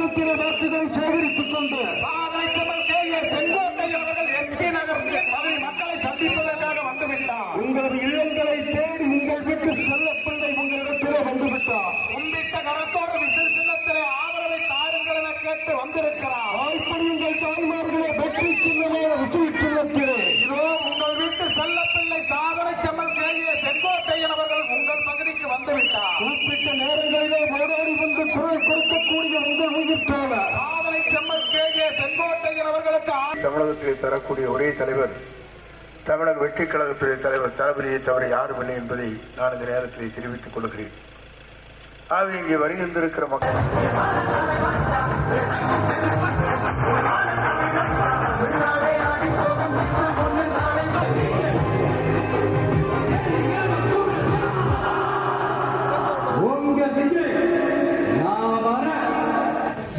எண்ணிக்கையில வாக்குகளை சேகரித்துக் கொண்டு செங்கோட்டை அவர்கள் எம்பி நகர் மக்களை சந்திப்பதற்காக வந்துவிட்டார். உங்களது இல்லங்களை தேடி உங்கள் வீட்டு செல்ல பிள்ளை உங்களிடத்திலே வந்துவிட்டார். கும்பிட்ட கரத்தோடு விசில் சின்னத்திலே ஆதரவை தாருங்கள் என கேட்டு வந்திருக்கிறார். வாய்ப்படியுங்கள் தாய்மார்களே, வெற்றி சின்னமே விசில் சின்னத்திலே இதோ உங்கள் வீட்டு செல்ல பிள்ளை சாதனை செம்மல் கேள்விய செங்கோட்டையன் அவர்கள் உங்கள் பகுதிக்கு வந்துவிட்டார். குறிப்பிட்ட நேரங்களிலே ஓடோடி வந்து குரல் கொடுக்கக்கூடிய உங்கள் உயிர் போல சாதனை செம்மல் கேள்விய செங்கோட்டையன் அவர்களுக்கு தமிழகத்தில் தரக்கூடிய ஒரே தலைவர் தமிழக வெற்றிக் கழகத்துடைய தலைவர் தளபதியை தவிர யாரும் இல்லை என்பதை நான் இந்த நேரத்தில் தெரிவித்துக் கொள்கிறேன். ஆக இங்கே வருகின்றிருக்கிற மக்கள்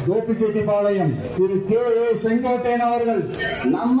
கோபிச்செட்டிப்பாளையம் திரு கே ஏ செங்கோட்டையன் அவர்கள் நம்ம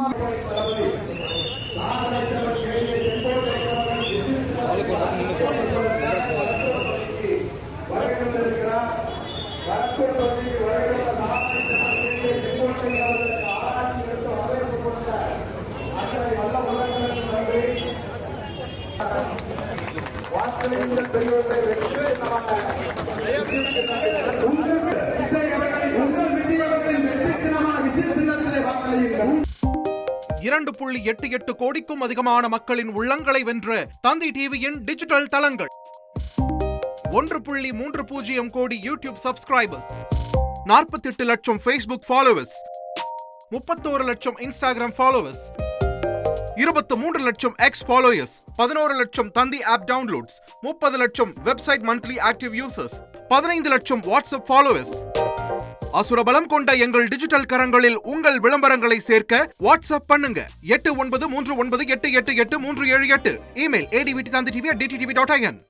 $2.88 கோடிக்கும் அதிகமான மக்களின் உள்ளங்களை வென்ற தந்தி டிவியின் டிஜிட்டல் தளங்கள். 1.30 கோடி யூடியூப் சப்ஸ்கிரைபர்ஸ், 48 லட்சம் Facebook ஃபாலோவர்ஸ், 31 லட்சம் இன்ஸ்டாகிராம் ஃபாலோவர்ஸ், 23 லட்சம் எக்ஸ் ஃபாலோயர்ஸ், 11 லட்சம் தந்தி ஆப் டவுன்லோட்ஸ், 30 லட்சம் வெப்சைட் மந்த்லி ஆக்டிவ் யூசர்ஸ், 15 லட்சம் வாட்ஸ்அப் ஃபாலோவர்ஸ். அசுரபலம் கொண்ட எங்கள் டிஜிட்டல் கரங்களில் உங்கள் விளம்பரங்களை சேர்க்க வாட்ஸ்அப் பண்ணுங்க. 8939888378. Email advtanditv@dttv.in.